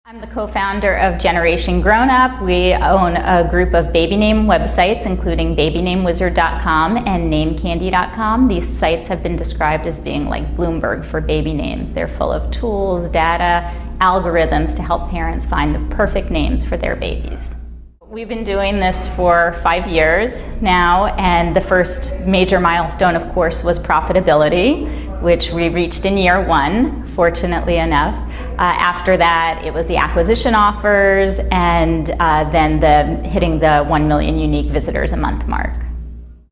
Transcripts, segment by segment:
I'm the co-founder of Generation Grown Up. We own a group of baby name websites, including babynamewizard.com and namecandy.com. These sites have been described as being like Bloomberg for baby names. They're full of tools, data, algorithms to help parents find the perfect names for their babies. We've been doing this for 5 years now, and the first major milestone, of course, was profitability, which we reached in year 1, fortunately enough. After that, it was the acquisition offers, and then hitting the 1 million unique visitors a month mark.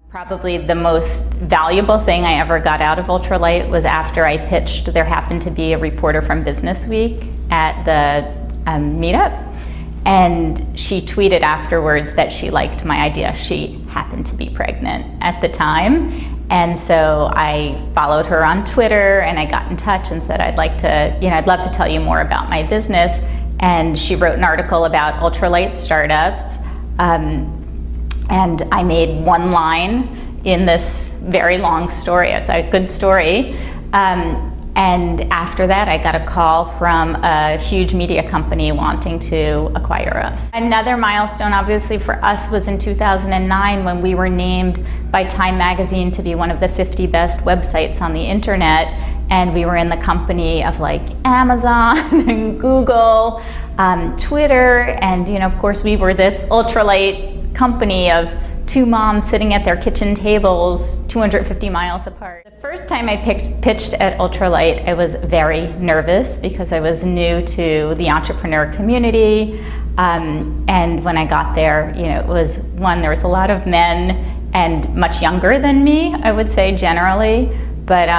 Probably the most valuable thing I ever got out of Ultralight was after I pitched. There happened to be a reporter from Business Week at the meetup, and she tweeted afterwards that she liked my idea. She happened to be pregnant at the time. And so I followed her on Twitter, and I got in touch and said, I'd love to tell you more about my business. And she wrote an article about ultralight startups. And I made one line in this very long story. It's a good story. And after that, I got a call from a huge media company wanting to acquire us. Another milestone, obviously, for us was in 2009 when we were named by Time Magazine to be one of the 50 best websites on the internet. And we were in the company of like Amazon and Google, Twitter, and of course, we were this ultralight company of 2 moms sitting at their kitchen tables 250 miles apart. The first time I pitched at Ultralight, I was very nervous because I was new to the entrepreneur community. And when I got there, it was there was a lot of men and much younger than me, I would say generally, but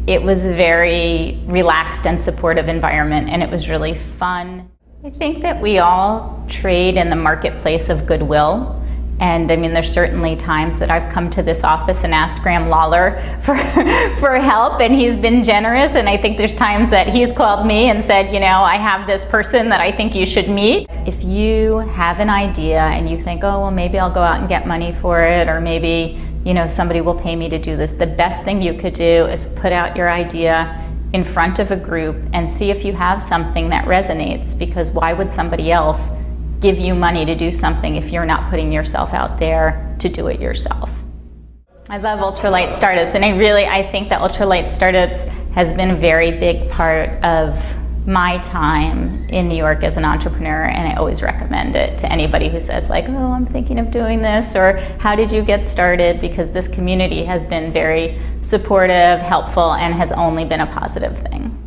it was a very relaxed and supportive environment, and it was really fun. I think that we all trade in the marketplace of goodwill. And there's certainly times that I've come to this office and asked Graham Lawler for help, and he's been generous. And I think there's times that he's called me and said, I have this person that I think you should meet. If you have an idea and you think, oh, well, maybe I'll go out and get money for it, or maybe, somebody will pay me to do this, the best thing you could do is put out your idea in front of a group and see if you have something that resonates, because why would somebody else give you money to do something if you're not putting yourself out there to do it yourself? I love ultralight startups, and I think that ultralight startups has been a very big part of my time in New York as an entrepreneur, and I always recommend it to anybody who says like, oh, I'm thinking of doing this, or how did you get started? Because this community has been very supportive, helpful, and has only been a positive thing.